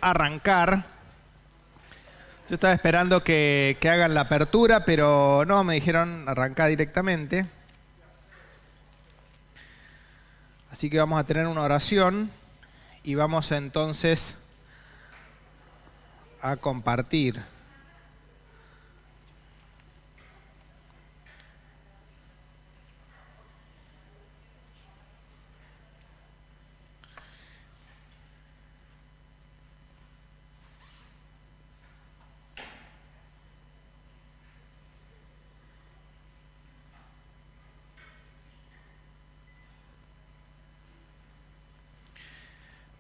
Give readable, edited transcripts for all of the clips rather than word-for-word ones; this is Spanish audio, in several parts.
arrancar. Yo estaba esperando que hagan la apertura, pero no, me dijeron arrancar directamente. Así que vamos a tener una oración y vamos entonces a compartir.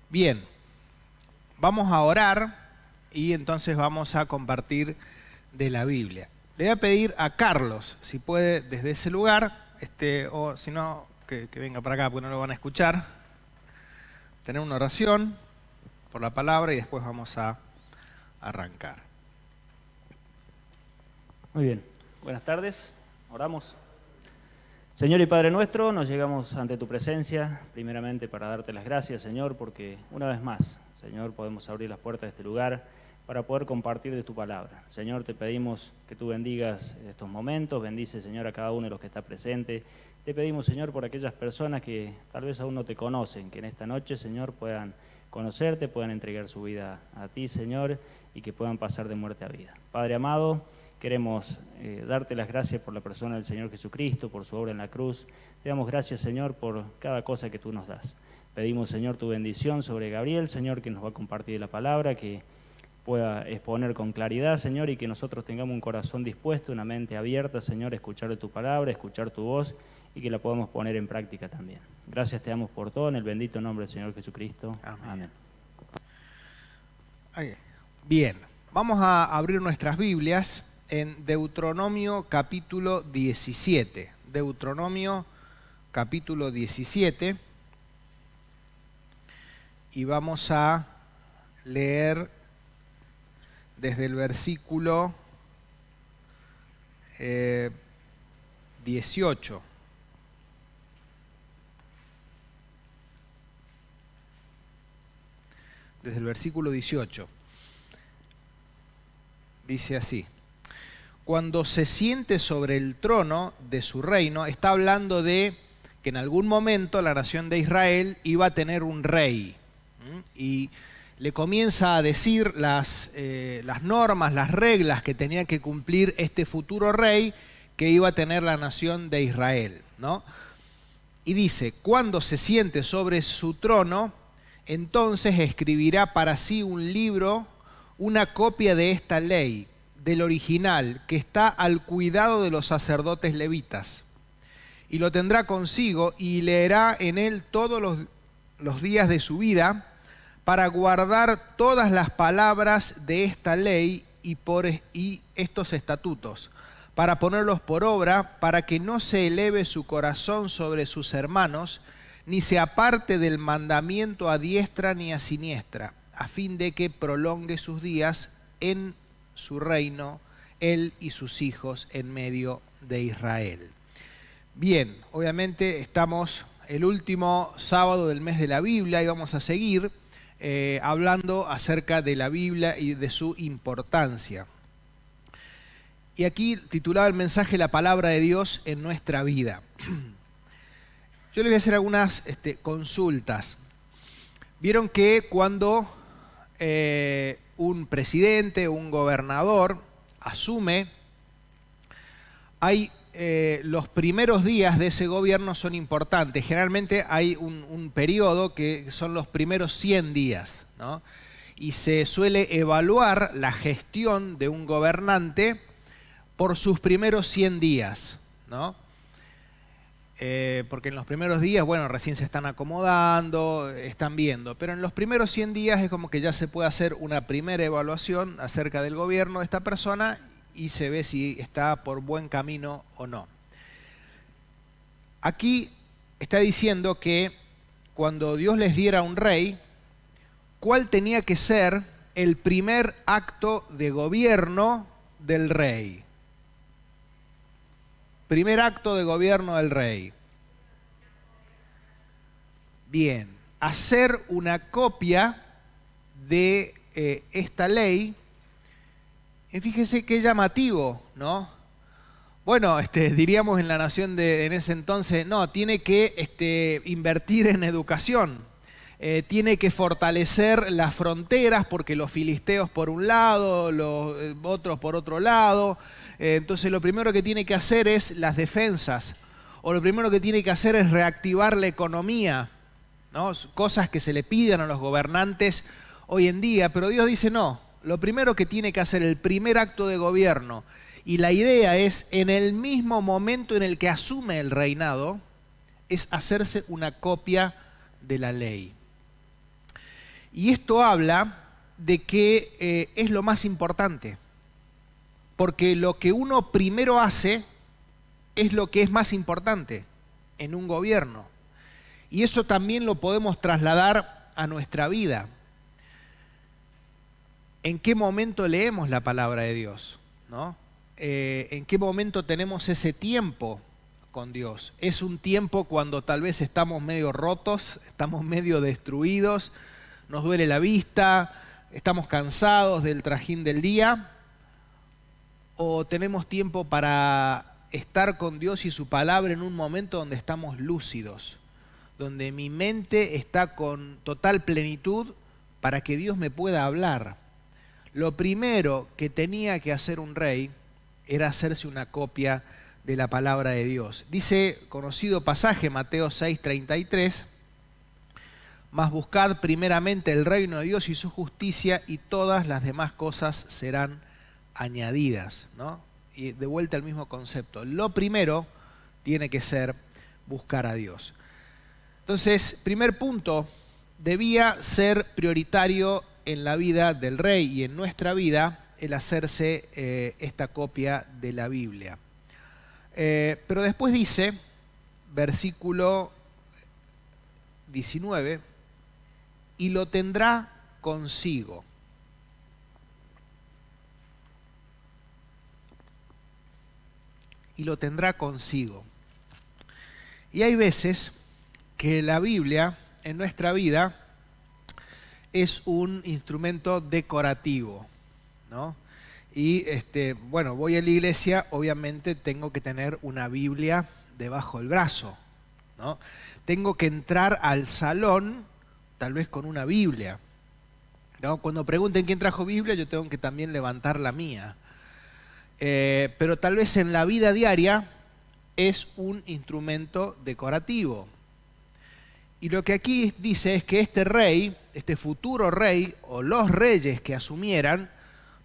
Bien, vamos a orar y entonces vamos a compartir de la Biblia. Le voy a pedir a Carlos, si puede desde ese lugar, o si no, que venga para acá porque no lo van a escuchar, tener una oración por la palabra y después vamos a arrancar. Muy bien, buenas tardes, oramos. Señor y Padre nuestro, nos llegamos ante tu presencia, primeramente para darte las gracias, Señor, porque una vez más, Señor, podemos abrir las puertas de este lugar para poder compartir de tu palabra. Señor, te pedimos que tú bendigas estos momentos, bendice, Señor, a cada uno de los que está presente. Te pedimos, Señor, por aquellas personas que tal vez aún no te conocen, que en esta noche, Señor, puedan conocerte, puedan entregar su vida a ti, Señor, y que puedan pasar de muerte a vida. Padre amado, queremos darte las gracias por la persona del Señor Jesucristo, por su obra en la cruz. Te damos gracias, Señor, por cada cosa que tú nos das. Pedimos, Señor, tu bendición sobre Gabriel, Señor, que nos va a compartir la palabra, que pueda exponer con claridad, Señor, y que nosotros tengamos un corazón dispuesto, una mente abierta, Señor, a escuchar de tu palabra, a escuchar tu voz y que la podamos poner en práctica también. Gracias te damos por todo, en el bendito nombre del Señor Jesucristo. Amén. Amén. Bien, vamos a abrir nuestras Biblias en Deuteronomio capítulo 17. Deuteronomio capítulo 17. Y vamos a leer desde el versículo 18. Desde el versículo 18. Dice así: cuando se siente sobre el trono de su reino, está hablando de que en algún momento la nación de Israel iba a tener un rey. Y le comienza a decir las normas, las reglas que tenía que cumplir este futuro rey que iba a tener la nación de Israel, ¿no? Y dice, cuando se siente sobre su trono, entonces escribirá para sí un libro, una copia de esta ley, del original, que está al cuidado de los sacerdotes levitas. Y lo tendrá consigo y leerá en él todos los días de su vida, para guardar todas las palabras de esta ley y estos estatutos, para ponerlos por obra, para que no se eleve su corazón sobre sus hermanos, ni se aparte del mandamiento a diestra ni a siniestra, a fin de que prolongue sus días en su reino, él y sus hijos en medio de Israel. Bien, obviamente estamos el último sábado del mes de la Biblia y vamos a seguir hablando acerca de la Biblia y de su importancia. Y aquí titulado el mensaje La palabra de Dios en nuestra vida. Yo les voy a hacer algunas consultas. Vieron que cuando un presidente, un gobernador asume, hay los primeros días de ese gobierno son importantes. Generalmente hay un periodo que son los primeros 100 días, ¿no? Y se suele evaluar la gestión de un gobernante por sus primeros 100 días, ¿no? Porque en los primeros días, bueno, recién se están acomodando, están viendo, pero en los primeros 100 días es como que ya se puede hacer una primera evaluación acerca del gobierno de esta persona y se ve si está por buen camino o no. Aquí está diciendo que cuando Dios les diera un rey, ¿cuál tenía que ser el primer acto de gobierno del rey? Primer acto de gobierno del rey. Bien, hacer una copia de esta ley, y fíjese qué llamativo, ¿no? Bueno, diríamos en la nación en ese entonces, no, tiene que invertir en educación, tiene que fortalecer las fronteras porque los filisteos por un lado, los otros por otro lado, entonces lo primero que tiene que hacer es las defensas, o lo primero que tiene que hacer es reactivar la economía, ¿no? Cosas que se le piden a los gobernantes hoy en día, pero Dios dice no, lo primero que tiene que hacer, el primer acto de gobierno, y la idea es, en el mismo momento en el que asume el reinado, es hacerse una copia de la ley. Y esto habla de que es lo más importante, porque lo que uno primero hace es lo que es más importante en un gobierno. Y eso también lo podemos trasladar a nuestra vida. ¿En qué momento leemos la palabra de Dios? ¿No? ¿En qué momento tenemos ese tiempo con Dios? Es un tiempo cuando tal vez estamos medio rotos, estamos medio destruidos, nos duele la vista, estamos cansados del trajín del día, o tenemos tiempo para estar con Dios y su palabra en un momento donde estamos lúcidos, donde mi mente está con total plenitud para que Dios me pueda hablar. Lo primero que tenía que hacer un rey era hacerse una copia de la palabra de Dios. Dice, conocido pasaje, Mateo 6:33, mas buscad primeramente el reino de Dios y su justicia, y todas las demás cosas serán añadidas, ¿no? Y de vuelta al mismo concepto. Lo primero tiene que ser buscar a Dios. Entonces, primer punto, debía ser prioritario en la vida del rey y en nuestra vida el hacerse esta copia de la Biblia. Pero después dice, versículo 19, y lo tendrá consigo. Y lo tendrá consigo. Y hay veces que la Biblia en nuestra vida es un instrumento decorativo, ¿no? Y bueno, voy a la iglesia, obviamente tengo que tener una Biblia debajo del brazo, ¿no? Tengo que entrar al salón tal vez con una Biblia, ¿no? Cuando pregunten quién trajo Biblia, yo tengo que también levantar la mía. Pero tal vez en la vida diaria es un instrumento decorativo. Y lo que aquí dice es que este rey, este futuro rey, o los reyes que asumieran,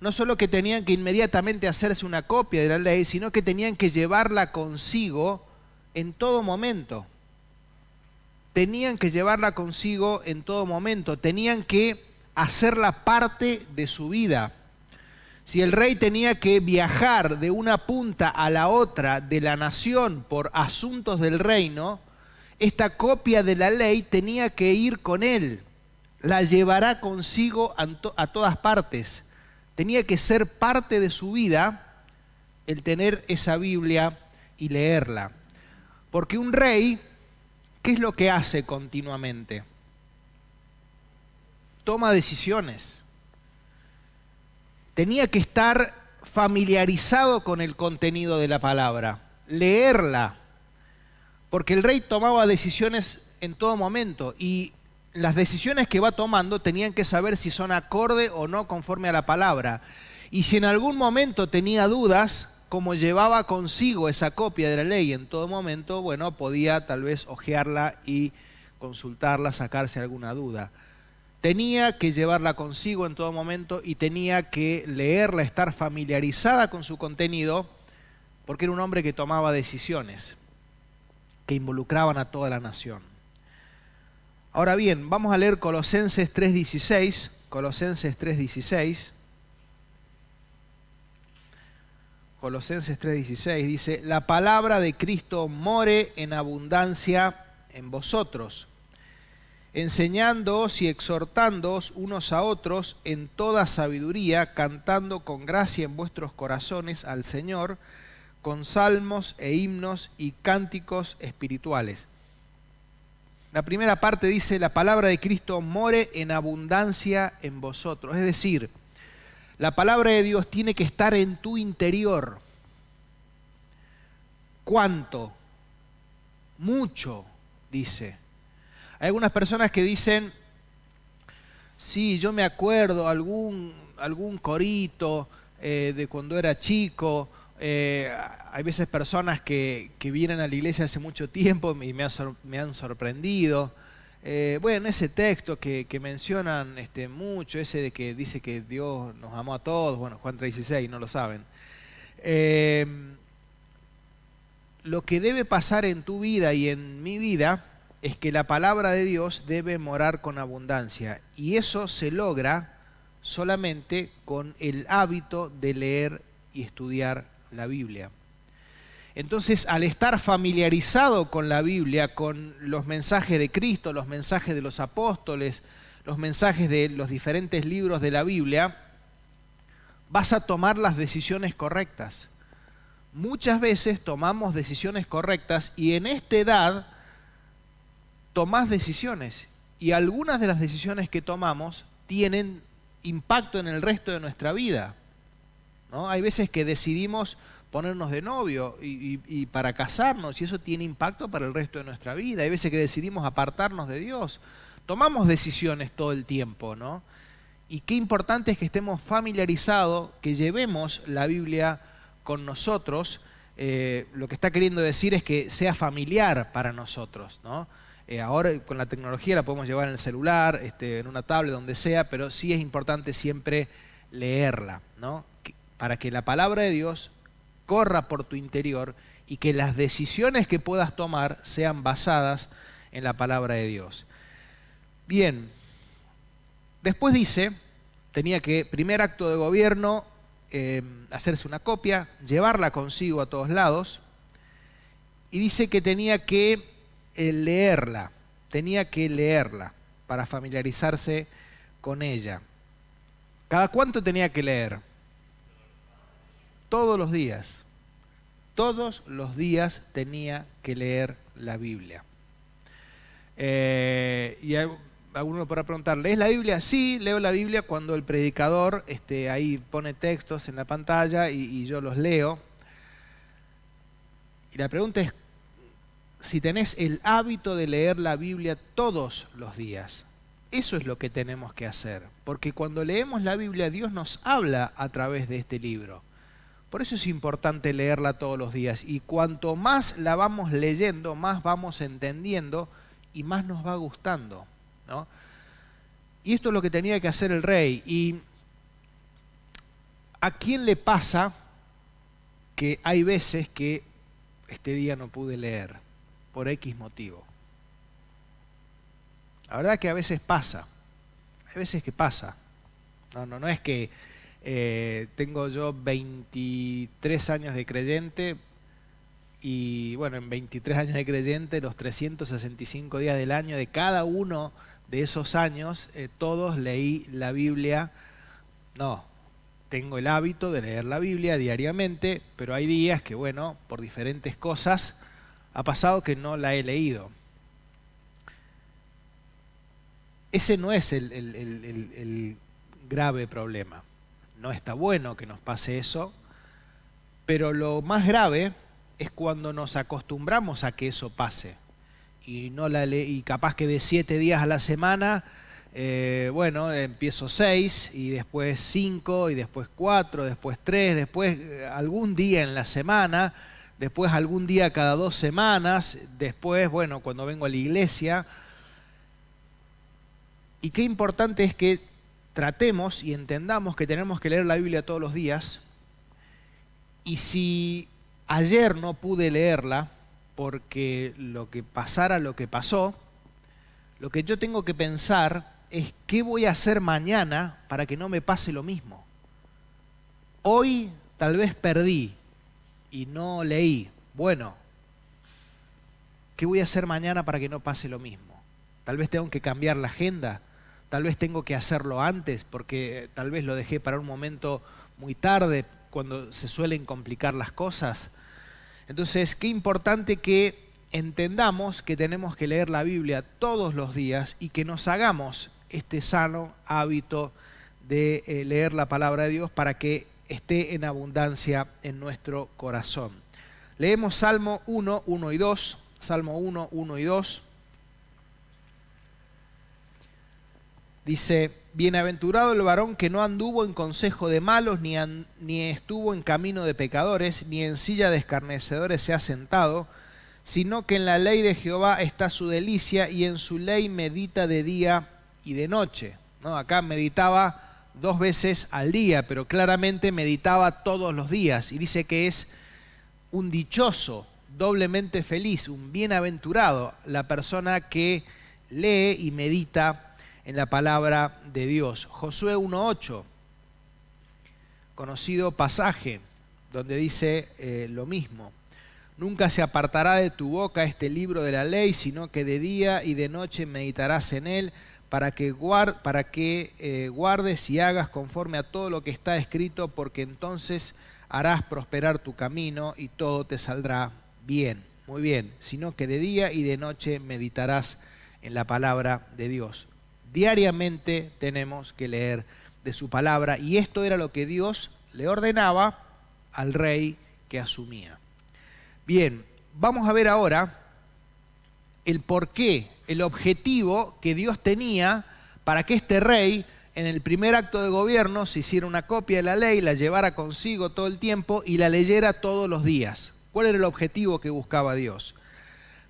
no solo que tenían que inmediatamente hacerse una copia de la ley, sino que tenían que llevarla consigo en todo momento. Tenían que llevarla consigo en todo momento, tenían que hacerla parte de su vida. Si el rey tenía que viajar de una punta a la otra de la nación por asuntos del reino, esta copia de la ley tenía que ir con él, la llevará consigo a todas partes. Tenía que ser parte de su vida el tener esa Biblia y leerla. Porque un rey, ¿qué es lo que hace continuamente? Toma decisiones. Tenía que estar familiarizado con el contenido de la palabra, leerla, porque el rey tomaba decisiones en todo momento y las decisiones que va tomando tenían que saber si son acorde o no conforme a la palabra. Y si en algún momento tenía dudas, como llevaba consigo esa copia de la ley en todo momento, bueno, podía tal vez hojearla y consultarla, sacarse alguna duda. Tenía que llevarla consigo en todo momento y tenía que leerla, estar familiarizada con su contenido, porque era un hombre que tomaba decisiones que involucraban a toda la nación. Ahora bien, vamos a leer Colosenses 3:16. Colosenses 3:16. Colosenses 3:16 dice, la palabra de Cristo more en abundancia en vosotros, enseñándoos y exhortándoos unos a otros en toda sabiduría, cantando con gracia en vuestros corazones al Señor, con salmos e himnos y cánticos espirituales. La primera parte dice, la palabra de Cristo more en abundancia en vosotros. Es decir, la palabra de Dios tiene que estar en tu interior. ¿Cuánto? Mucho, dice. Hay algunas personas que dicen, sí, yo me acuerdo algún corito de cuando era chico. Hay veces personas que vienen a la iglesia hace mucho tiempo y me han sorprendido. Bueno, ese texto que mencionan mucho, ese de que dice que Dios nos amó a todos, bueno, Juan 3:16, no lo saben. Lo que debe pasar en tu vida y en mi vida es que la palabra de Dios debe morar con abundancia. Y eso se logra solamente con el hábito de leer y estudiar la Biblia. Entonces, al estar familiarizado con la Biblia, con los mensajes de Cristo, los mensajes de los apóstoles, los mensajes de los diferentes libros de la Biblia, vas a tomar las decisiones correctas. Muchas veces tomamos decisiones correctas y en esta edad tomás decisiones y algunas de las decisiones que tomamos tienen impacto en el resto de nuestra vida, ¿no? Hay veces que decidimos ponernos de novio y para casarnos y eso tiene impacto para el resto de nuestra vida. Hay veces que decidimos apartarnos de Dios. Tomamos decisiones todo el tiempo, ¿no? Y qué importante es que estemos familiarizados, que llevemos la Biblia con nosotros. Lo que está queriendo decir es que sea familiar para nosotros, ¿no? Ahora con la tecnología la podemos llevar en el celular, en una tablet, donde sea, pero sí es importante siempre leerla, ¿no? Para que la palabra de Dios corra por tu interior y que las decisiones que puedas tomar sean basadas en la palabra de Dios. Bien, después dice, tenía que, primer acto de gobierno, hacerse una copia, llevarla consigo a todos lados, y dice que tenía que leerla para familiarizarse con ella. ¿Cada cuánto tenía que leer? Todos los días. Todos los días tenía que leer la Biblia. Y alguno podrá preguntar, ¿lees la Biblia? Sí, leo la Biblia cuando el predicador ahí pone textos en la pantalla y yo los leo. Y la pregunta es si tenés el hábito de leer la Biblia todos los días. Eso es lo que tenemos que hacer, porque cuando leemos la Biblia Dios nos habla a través de este libro. Por eso es importante leerla todos los días y cuanto más la vamos leyendo, más vamos entendiendo y más nos va gustando, ¿no? Y esto es lo que tenía que hacer el rey. ¿Y a quién le pasa que hay veces que este día no pude leer por X motivo? La verdad que a veces pasa, hay veces que pasa. No es que tengo yo 23 años de creyente y bueno, en 23 años de creyente, los 365 días del año, de cada uno de esos años, todos leí la Biblia. No, tengo el hábito de leer la Biblia diariamente, pero hay días que, bueno, por diferentes cosas, ha pasado que no la he leído. Ese no es el grave problema. No está bueno que nos pase eso, pero lo más grave es cuando nos acostumbramos a que eso pase. Y capaz que de 7 días a la semana, bueno, empiezo 6, y después 5, y después 4, después 3, después algún día en la semana, después algún día cada 2 semanas, después, bueno, cuando vengo a la iglesia. Y qué importante es que tratemos y entendamos que tenemos que leer la Biblia todos los días. Y si ayer no pude leerla porque lo que pasó, lo que yo tengo que pensar es qué voy a hacer mañana para que no me pase lo mismo. Hoy tal vez perdí y no leí. Bueno, ¿qué voy a hacer mañana para que no pase lo mismo? Tal vez tengo que cambiar la agenda. Tal vez tengo que hacerlo antes porque tal vez lo dejé para un momento muy tarde cuando se suelen complicar las cosas. Entonces, qué importante que entendamos que tenemos que leer la Biblia todos los días y que nos hagamos este sano hábito de leer la palabra de Dios para que esté en abundancia en nuestro corazón. Leemos Salmo 1, 1 y 2. Salmo 1, 1 y 2. Dice: bienaventurado el varón que no anduvo en consejo de malos, ni estuvo en camino de pecadores, ni en silla de escarnecedores se ha sentado, sino que en la ley de Jehová está su delicia, y en su ley medita de día y de noche. ¿No? Acá meditaba 2 veces al día, pero claramente meditaba todos los días, y dice que es un dichoso, doblemente feliz, un bienaventurado la persona que lee y medita en la palabra de Dios. Josué 1:8, conocido pasaje donde dice lo mismo: nunca se apartará de tu boca este libro de la ley, sino que de día y de noche meditarás en él, para que guardes y hagas conforme a todo lo que está escrito, porque entonces harás prosperar tu camino y todo te saldrá bien. Muy bien, sino que de día y de noche meditarás en la palabra de Dios. Diariamente tenemos que leer de su palabra, y esto era lo que Dios le ordenaba al rey que asumía. Bien, vamos a ver ahora el porqué, el objetivo que Dios tenía para que este rey, en el primer acto de gobierno, se hiciera una copia de la ley, la llevara consigo todo el tiempo y la leyera todos los días. ¿Cuál era el objetivo que buscaba Dios?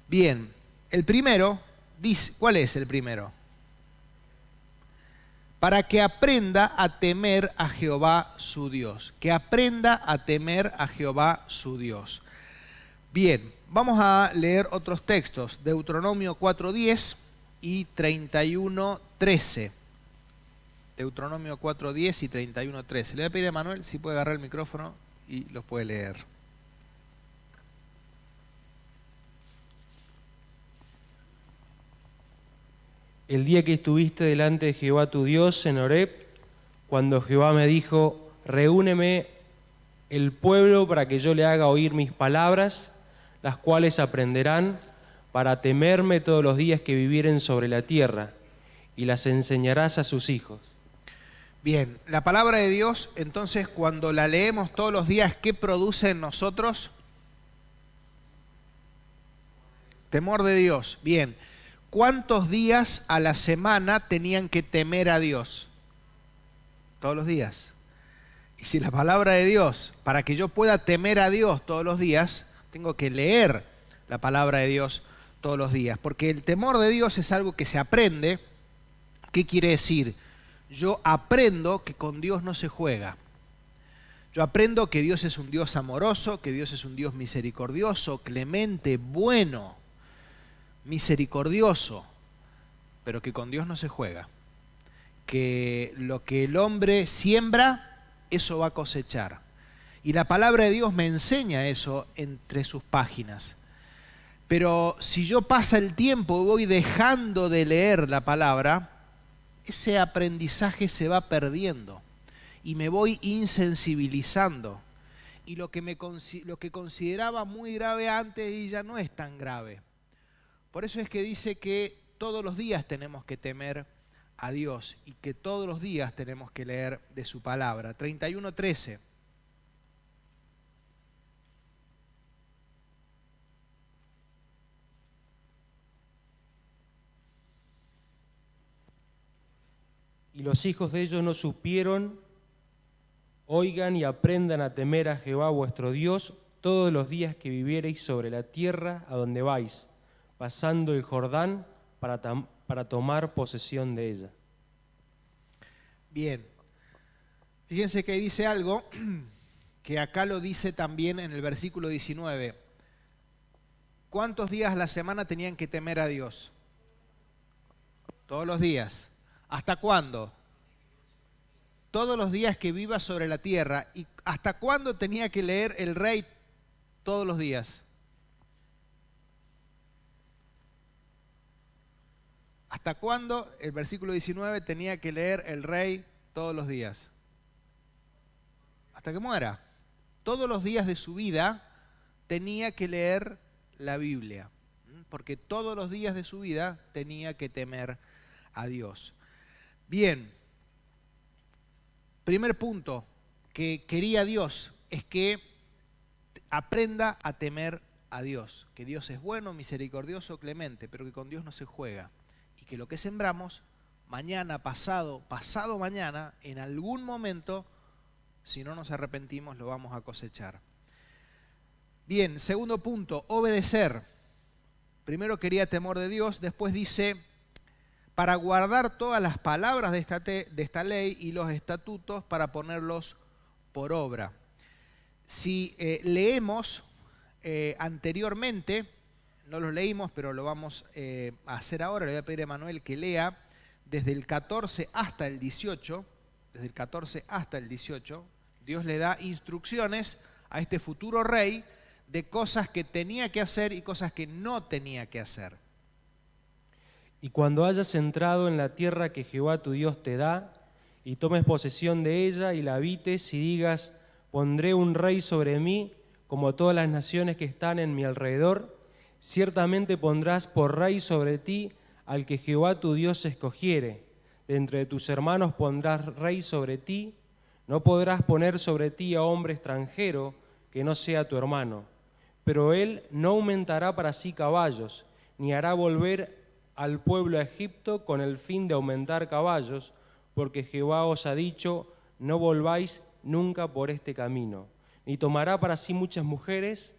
Bien, el primero, ¿cuál es el primero? Para que aprenda a temer a Jehová su Dios. Que aprenda a temer a Jehová su Dios. Bien, vamos a leer otros textos. Deuteronomio 4:10 y 31:13. Deuteronomio 4:10 y 31:13. Le voy a pedir a Manuel si puede agarrar el micrófono y los puede leer. El día que estuviste delante de Jehová tu Dios en Horeb, cuando Jehová me dijo: reúneme el pueblo para que yo le haga oír mis palabras, las cuales aprenderán para temerme todos los días que vivieren sobre la tierra, y las enseñarás a sus hijos. Bien, la palabra de Dios, entonces, cuando la leemos todos los días, ¿qué produce en nosotros? Temor de Dios. Bien. ¿Cuántos días a la semana tenían que temer a Dios? Todos los días. Y si la palabra de Dios, para que yo pueda temer a Dios todos los días, tengo que leer la palabra de Dios todos los días. Porque el temor de Dios es algo que se aprende. ¿Qué quiere decir? Yo aprendo que con Dios no se juega. Yo aprendo que Dios es un Dios amoroso, que Dios es un Dios misericordioso, clemente, bueno, misericordioso, pero que con Dios no se juega, que lo que el hombre siembra, eso va a cosechar. Y la palabra de Dios me enseña eso entre sus páginas. Pero si yo pasa el tiempo y voy dejando de leer la palabra, ese aprendizaje se va perdiendo y me voy insensibilizando. Y lo que consideraba muy grave antes y ya no es tan grave. Por eso es que dice que todos los días tenemos que temer a Dios y que todos los días tenemos que leer de su palabra. 31:13. Y los hijos de ellos no supieron, oigan y aprendan a temer a Jehová vuestro Dios todos los días que viviereis sobre la tierra a donde vais, pasando el Jordán para tomar posesión de ella. Bien, fíjense que dice algo que acá lo dice también en el versículo 19. ¿Cuántos días a la semana tenían que temer a Dios? Todos los días. ¿Hasta cuándo? Todos los días que viva sobre la tierra. ¿Y hasta cuándo tenía que leer el rey todos los días? ¿Hasta cuándo, el versículo 19, tenía que leer el rey todos los días? Hasta que muera. Todos los días de su vida tenía que leer la Biblia. porque todos los días de su vida tenía que temer a Dios. Bien, primer punto que quería Dios es que aprenda a temer a Dios, que Dios es bueno, misericordioso, clemente, pero que con Dios no se juega, y que lo que sembramos, mañana, pasado mañana, en algún momento, si no nos arrepentimos, lo vamos a cosechar. Bien, segundo punto, obedecer. Primero quería temor de Dios, después dice, para guardar todas las palabras de esta ley y los estatutos para ponerlos por obra. Si leemos anteriormente, no los leímos, pero lo vamos a hacer ahora, le voy a pedir a Manuel que lea desde el 14 hasta el 18, desde el 14 hasta el 18, Dios le da instrucciones a este futuro rey de cosas que tenía que hacer y cosas que no tenía que hacer. Y cuando hayas entrado en la tierra que Jehová tu Dios te da, y tomes posesión de ella y la habites, y digas, pondré un rey sobre mí, como todas las naciones que están en mi alrededor, ciertamente pondrás por rey sobre ti al que Jehová tu Dios escogiere. De entre tus hermanos pondrás rey sobre ti, no podrás poner sobre ti a hombre extranjero que no sea tu hermano. Pero él no aumentará para sí caballos, ni hará volver al pueblo a Egipto con el fin de aumentar caballos, porque Jehová os ha dicho, no volváis nunca por este camino. Ni tomará para sí muchas mujeres,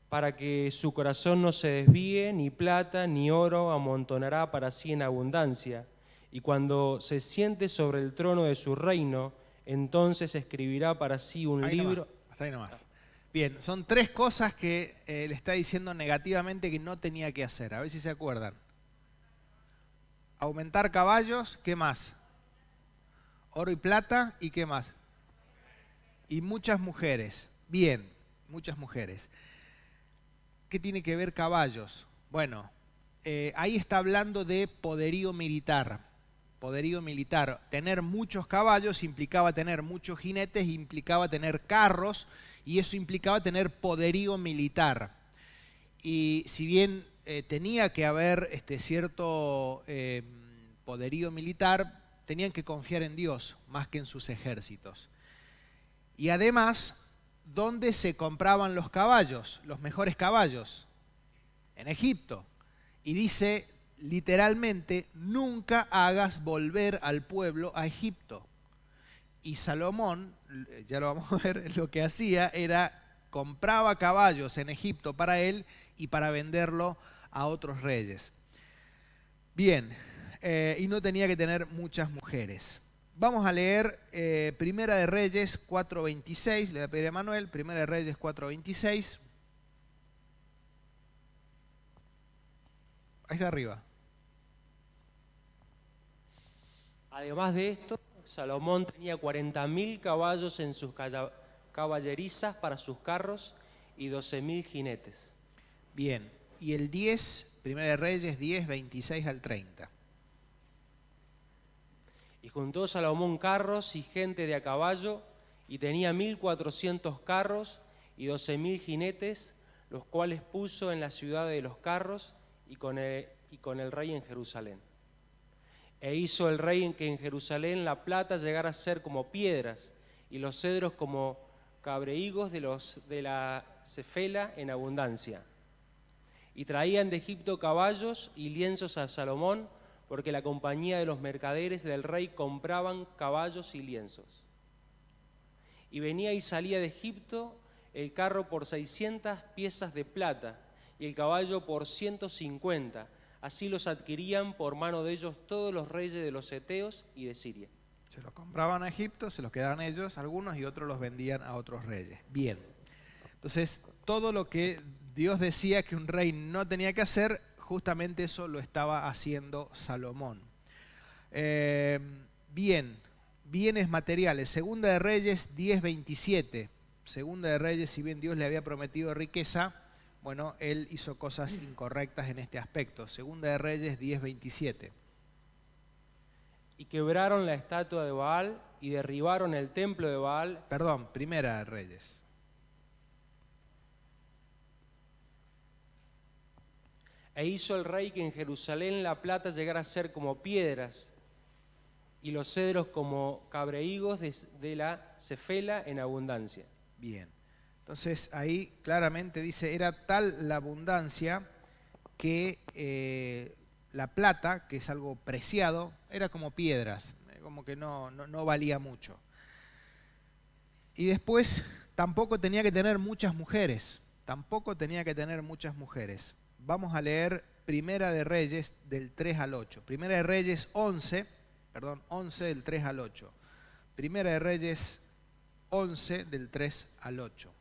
para que su corazón no se desvíe, ni plata ni oro amontonará para sí en abundancia. Y cuando se siente sobre el trono de su reino, entonces escribirá para sí un libro. Hasta ahí nomás. Bien, son tres cosas que le está diciendo negativamente que no tenía que hacer. A ver si se acuerdan. Aumentar caballos, ¿qué más? Oro y plata, ¿y qué más? Y muchas mujeres. Bien, muchas mujeres. ¿Qué tiene que ver caballos? Bueno, ahí está hablando de poderío militar. Poderío militar. Tener muchos caballos implicaba tener muchos jinetes, implicaba tener carros, y eso implicaba tener poderío militar. Y si bien tenía que haber cierto poderío militar, tenían que confiar en Dios más que en sus ejércitos. Y además, ¿dónde se compraban los caballos, los mejores caballos? En Egipto. Y dice literalmente, nunca hagas volver al pueblo a Egipto. Y Salomón, ya lo vamos a ver, lo que hacía era compraba caballos en Egipto para él y para venderlo a otros reyes. Bien, y no tenía que tener muchas mujeres. Vamos a leer Primera de Reyes 4:26, le voy a pedir a Manuel, Primera de Reyes 4:26. Ahí está arriba. Además de esto, Salomón tenía 40.000 caballos en sus caballerizas para sus carros y 12.000 jinetes. Bien, y el 10, Primera de Reyes 10, 26 al 30. Y juntó Salomón carros y gente de a caballo, y tenía 1.400 carros y 12.000 jinetes, los cuales puso en la ciudad de los carros y con el rey en Jerusalén. E hizo el rey que en Jerusalén la plata llegara a ser como piedras, y los cedros como cabreigos de la cefela en abundancia. Y traían de Egipto caballos y lienzos a Salomón, porque la compañía de los mercaderes del rey compraban caballos y lienzos. Y venía y salía de Egipto el carro por 600 piezas de plata, y el caballo por 150. Así los adquirían por mano de ellos todos los reyes de los heteos y de Siria. Se los compraban a Egipto, se los quedaban ellos, algunos, y otros los vendían a otros reyes. Bien. Entonces, todo lo que Dios decía que un rey no tenía que hacer, justamente eso lo estaba haciendo Salomón. Bien, bienes materiales. Segunda de Reyes 10:27. Segunda de Reyes, si bien Dios le había prometido riqueza, bueno, él hizo cosas incorrectas en este aspecto. Segunda de Reyes 10:27. Y quebraron la estatua de Baal y derribaron el templo de Baal. Perdón, Primera de Reyes. E hizo el rey que en Jerusalén la plata llegara a ser como piedras y los cedros como cabreigos de la cefela en abundancia. Bien. Entonces ahí claramente dice, era tal la abundancia que la plata, que es algo preciado, era como piedras, como que no valía mucho. Y después tampoco tenía que tener muchas mujeres, Vamos a leer Primera de Reyes del 3 al 8. Primera de Reyes 11 del 3 al 8. Primera de Reyes 11 del 3 al 8.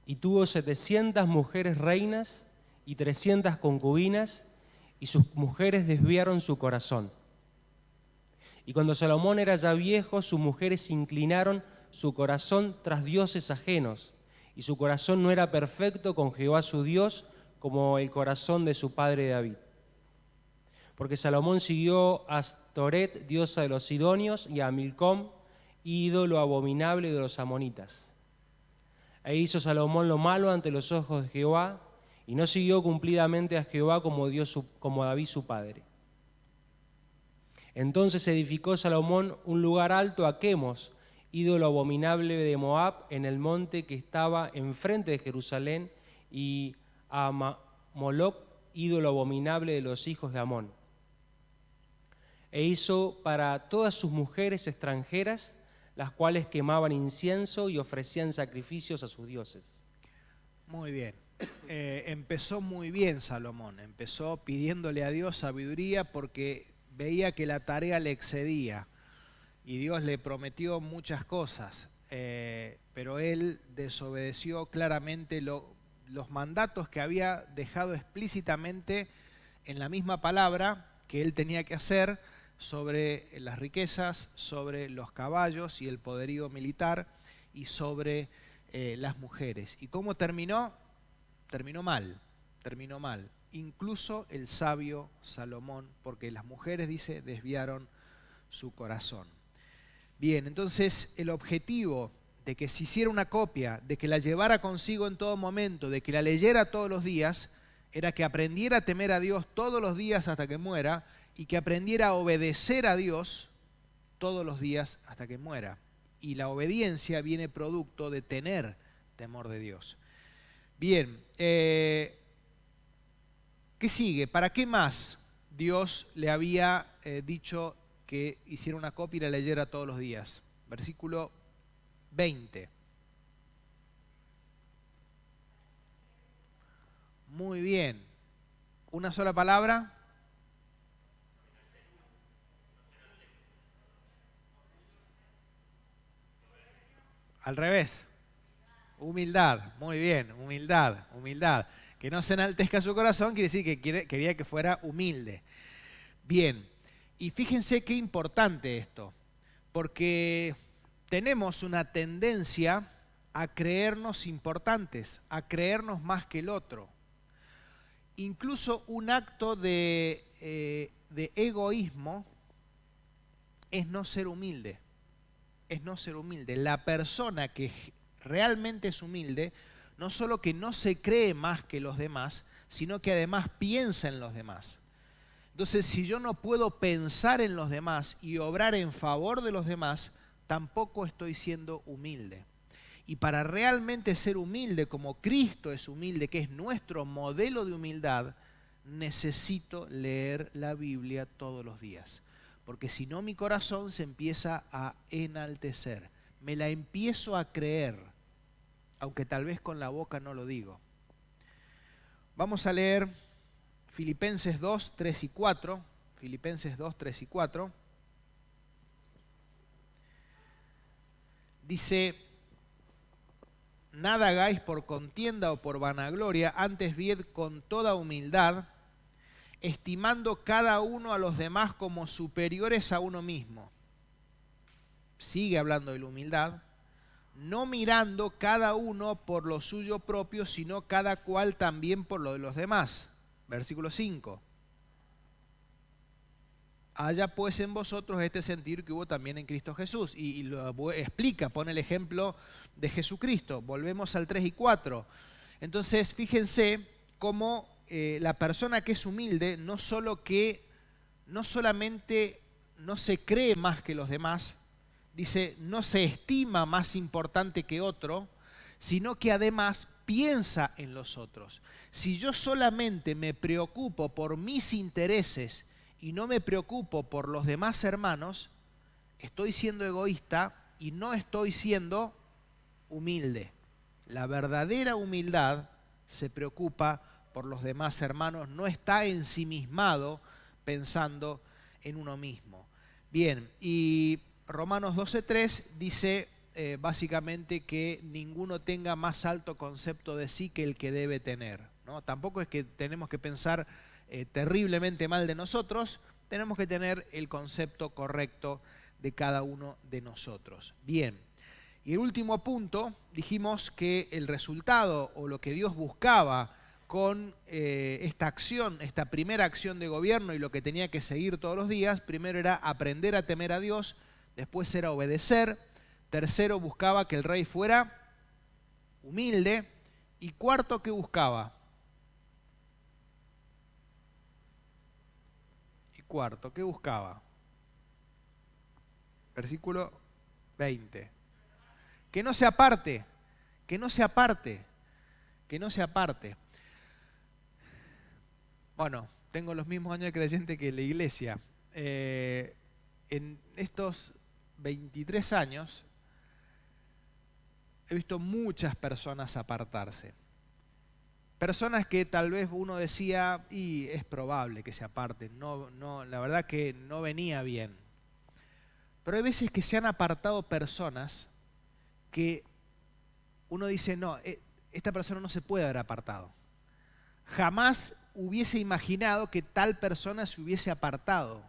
Y tuvo 700 mujeres reinas y 300 concubinas, y sus mujeres desviaron su corazón. Y cuando Salomón era ya viejo, sus mujeres inclinaron su corazón tras dioses ajenos, y su corazón no era perfecto con Jehová su Dios, como el corazón de su padre David. Porque Salomón siguió a Astoret, diosa de los sidonios, y a Milcom, ídolo abominable de los amonitas. E hizo Salomón lo malo ante los ojos de Jehová, y no siguió cumplidamente a Jehová como David su padre. Entonces edificó Salomón un lugar alto a Quemos, ídolo abominable de Moab, en el monte que estaba enfrente de Jerusalén, y a Moloc, ídolo abominable de los hijos de Amón. E hizo para todas sus mujeres extranjeras, las cuales quemaban incienso y ofrecían sacrificios a sus dioses. Muy bien. Empezó muy bien Salomón, empezó pidiéndole a Dios sabiduría porque veía que la tarea le excedía y Dios le prometió muchas cosas, pero él desobedeció claramente los mandatos que había dejado explícitamente en la misma palabra que él tenía que hacer sobre las riquezas, sobre los caballos y el poderío militar y sobre las mujeres. ¿Y cómo terminó? Terminó mal. Incluso el sabio Salomón, porque las mujeres, dice, desviaron su corazón. Bien, entonces el objetivo de que se hiciera una copia, de que la llevara consigo en todo momento, de que la leyera todos los días, era que aprendiera a temer a Dios todos los días hasta que muera y que aprendiera a obedecer a Dios todos los días hasta que muera. Y la obediencia viene producto de tener temor de Dios. Bien, ¿qué sigue? ¿Para qué más Dios le había dicho que hiciera una copia y la leyera todos los días? Versículo 20. Muy bien. ¿Una sola palabra? Al revés. Humildad, muy bien, humildad. Que no se enaltezca su corazón quiere decir que quería que fuera humilde. Bien, y fíjense qué importante esto, porque tenemos una tendencia a creernos importantes, a creernos más que el otro. Incluso un acto de egoísmo es no ser humilde. La persona que realmente es humilde, no solo que no se cree más que los demás, sino que además piensa en los demás. Entonces, si yo no puedo pensar en los demás y obrar en favor de los demás, tampoco estoy siendo humilde. Y para realmente ser humilde, como Cristo es humilde, que es nuestro modelo de humildad, necesito leer la Biblia todos los días. Porque si no, mi corazón se empieza a enaltecer. Me la empiezo a creer, aunque tal vez con la boca no lo digo. Vamos a leer Filipenses 2, 3 y 4. Filipenses 2, 3 y 4. Dice: nada hagáis por contienda o por vanagloria, antes bien con toda humildad, estimando cada uno a los demás como superiores a uno mismo. Sigue hablando de la humildad. No mirando cada uno por lo suyo propio, sino cada cual también por lo de los demás. Versículo 5. Haya pues en vosotros este sentir que hubo también en Cristo Jesús. Y lo explica, pone el ejemplo de Jesucristo. Volvemos al 3 y 4. Entonces, fíjense cómo la persona que es humilde no solamente no se cree más que los demás, dice, no se estima más importante que otro, sino que además piensa en los otros. Si yo solamente me preocupo por mis intereses y no me preocupo por los demás hermanos, estoy siendo egoísta y no estoy siendo humilde. La verdadera humildad se preocupa por los demás hermanos, no está ensimismado pensando en uno mismo. Bien, y Romanos 12:3 dice básicamente que ninguno tenga más alto concepto de sí que el que debe tener, ¿no? Tampoco es que tenemos que pensar terriblemente mal de nosotros, tenemos que tener el concepto correcto de cada uno de nosotros. Bien, y el último punto, dijimos que el resultado o lo que Dios buscaba con esta acción, esta primera acción de gobierno y lo que tenía que seguir todos los días, primero era aprender a temer a Dios, después era obedecer, tercero buscaba que el rey fuera humilde y cuarto, ¿qué buscaba? Y cuarto, ¿qué buscaba? Versículo 20. Que no se aparte, que no se aparte, que no se aparte. Bueno, tengo los mismos años de creyente que la iglesia. En estos 23 años he visto muchas personas apartarse. Personas que tal vez uno decía, y es probable que se aparten, no, la verdad que no venía bien. Pero hay veces que se han apartado personas que uno dice, no, esta persona no se puede haber apartado. Jamás hubiese imaginado que tal persona se hubiese apartado.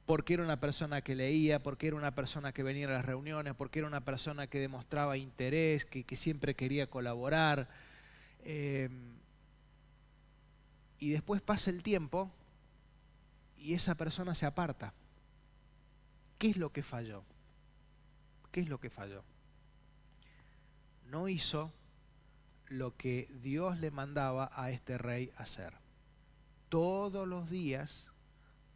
Porque era una persona que leía, porque era una persona que venía a las reuniones, porque era una persona que demostraba interés, que siempre quería colaborar. Y después pasa el tiempo y esa persona se aparta. ¿Qué es lo que falló? ¿Qué es lo que falló? No hizo lo que Dios le mandaba a este rey hacer. Todos los días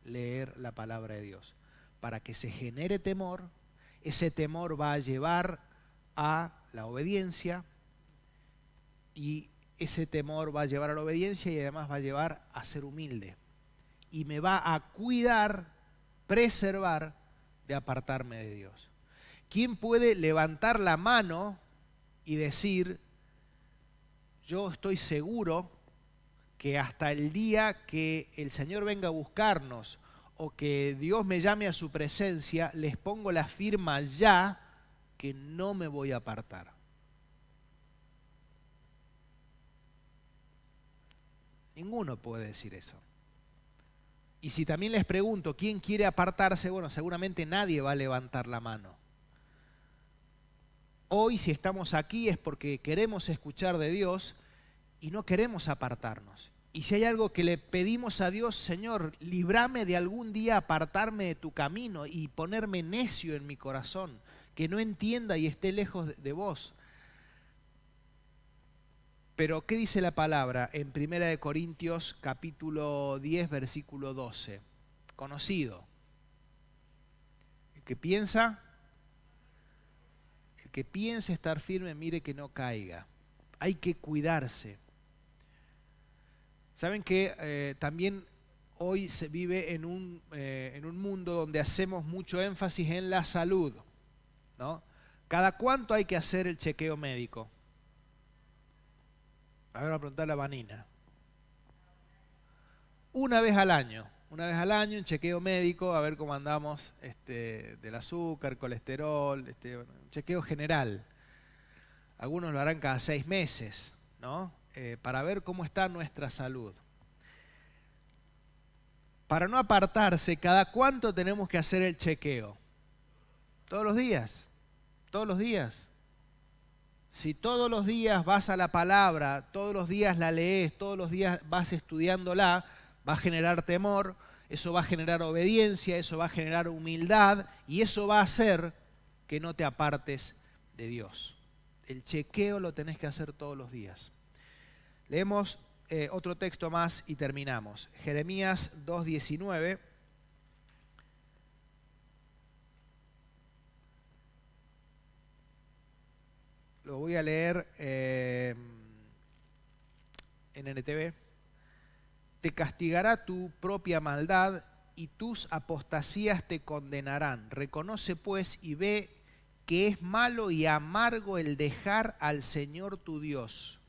leer la palabra de Dios. Para que se genere temor, ese temor va a llevar a la obediencia y ese temor va a llevar a la obediencia y además va a llevar a ser humilde. Y me va a cuidar, preservar de apartarme de Dios. ¿Quién puede levantar la mano y decir, yo estoy seguro que hasta el día que el Señor venga a buscarnos o que Dios me llame a su presencia, les pongo la firma ya que no me voy a apartar? Ninguno puede decir eso. Y si también les pregunto quién quiere apartarse, bueno, seguramente nadie va a levantar la mano. Hoy, si estamos aquí, es porque queremos escuchar de Dios y no queremos apartarnos. Y si hay algo que le pedimos a Dios, Señor, líbrame de algún día apartarme de tu camino y ponerme necio en mi corazón, que no entienda y esté lejos de vos. Pero, ¿qué dice la palabra en 1 Corintios capítulo 10, versículo 12? Conocido. El que piensa estar firme, mire que no caiga. Hay que cuidarse. Saben que también hoy se vive en un mundo donde hacemos mucho énfasis en la salud, ¿no? ¿Cada cuánto hay que hacer el chequeo médico? A ver, voy a preguntarle a Vanina. Una vez al año, un chequeo médico, a ver cómo andamos del azúcar, colesterol, un chequeo general. Algunos lo harán cada 6 meses, ¿no? Para ver cómo está nuestra salud. Para no apartarse, ¿cada cuánto tenemos que hacer el chequeo? Todos los días, todos los días. Si todos los días vas a la palabra, todos los días la lees, todos los días vas estudiándola, va a generar temor, eso va a generar obediencia, eso va a generar humildad y eso va a hacer que no te apartes de Dios. El chequeo lo tenés que hacer todos los días. Leemos otro texto más y terminamos. Jeremías 2:19. Lo voy a leer en NTV. Te castigará tu propia maldad y tus apostasías te condenarán. Reconoce pues y ve que es malo y amargo el dejar al Señor tu Dios.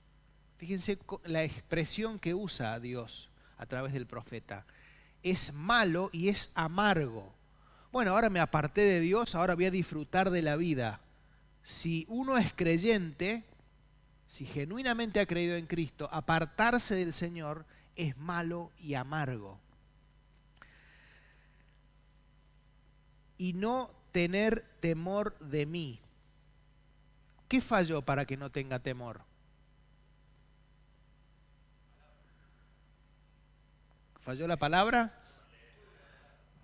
Fíjense la expresión que usa Dios a través del profeta. Es malo y es amargo. Bueno, ahora me aparté de Dios, ahora voy a disfrutar de la vida. Si uno es creyente, si genuinamente ha creído en Cristo, apartarse del Señor es malo y amargo. Y no tener temor de mí. ¿Qué falló para que no tenga temor? ¿Falló la palabra?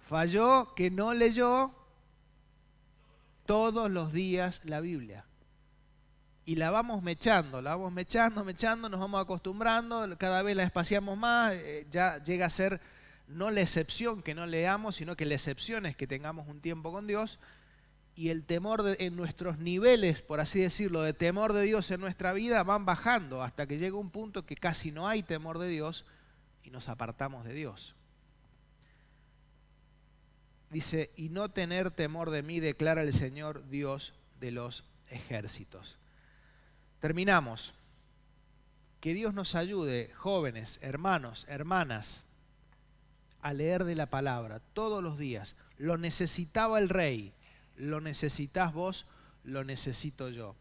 Falló que no leyó todos los días la Biblia. Y la vamos mechando, nos vamos acostumbrando, cada vez la espaciamos más, ya llega a ser no la excepción que no leamos, sino que la excepción es que tengamos un tiempo con Dios, y el temor en nuestros niveles, por así decirlo, de temor de Dios en nuestra vida van bajando hasta que llega un punto que casi no hay temor de Dios y nos apartamos de Dios. Dice, y no tener temor de mí, declara el Señor Dios de los ejércitos. Terminamos. Que Dios nos ayude, jóvenes, hermanos, hermanas, a leer de la palabra todos los días. Lo necesitaba el rey, lo necesitas vos, lo necesito yo.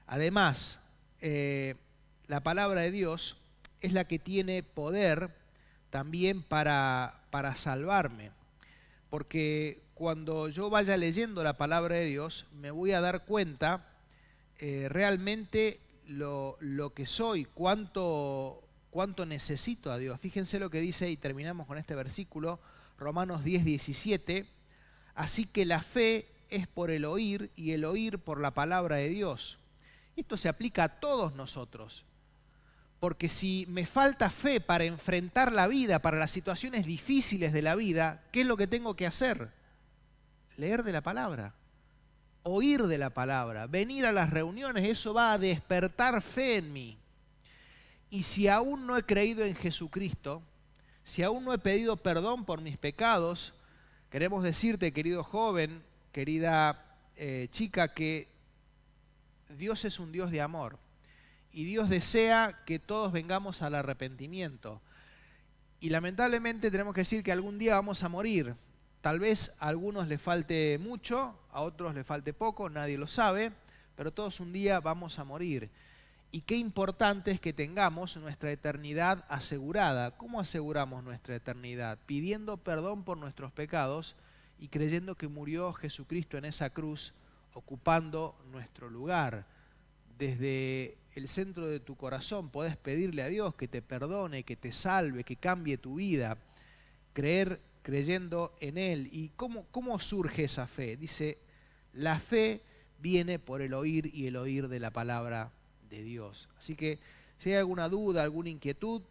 Además, la palabra de Dios es la que tiene poder también para salvarme. Porque cuando yo vaya leyendo la palabra de Dios, me voy a dar cuenta realmente lo que soy, cuánto necesito a Dios. Fíjense lo que dice, y terminamos con este versículo, Romanos 10:17. Así que la fe es por el oír, y el oír por la palabra de Dios. Esto se aplica a todos nosotros. Porque si me falta fe para enfrentar la vida, para las situaciones difíciles de la vida, ¿qué es lo que tengo que hacer? Leer de la palabra, oír de la palabra, venir a las reuniones, eso va a despertar fe en mí. Y si aún no he creído en Jesucristo, si aún no he pedido perdón por mis pecados, queremos decirte, querido joven, querida chica, que Dios es un Dios de amor. Y Dios desea que todos vengamos al arrepentimiento. Y lamentablemente tenemos que decir que algún día vamos a morir. Tal vez a algunos les falte mucho, a otros les falte poco, nadie lo sabe, pero todos un día vamos a morir. Y qué importante es que tengamos nuestra eternidad asegurada. ¿Cómo aseguramos nuestra eternidad? Pidiendo perdón por nuestros pecados y creyendo que murió Jesucristo en esa cruz, ocupando nuestro lugar. Desde el centro de tu corazón podés pedirle a Dios que te perdone, que te salve, que cambie tu vida, creyendo en Él. ¿Y cómo surge esa fe? Dice, la fe viene por el oír, y el oír de la palabra de Dios. Así que si hay alguna duda, alguna inquietud,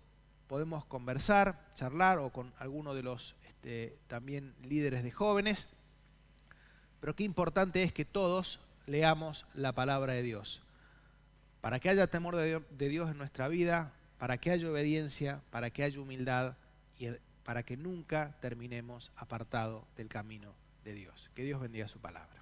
podemos conversar, charlar, o con alguno de los también líderes de jóvenes. Pero qué importante es que todos leamos la palabra de Dios. Para que haya temor de Dios en nuestra vida, para que haya obediencia, para que haya humildad y para que nunca terminemos apartados del camino de Dios. Que Dios bendiga su palabra.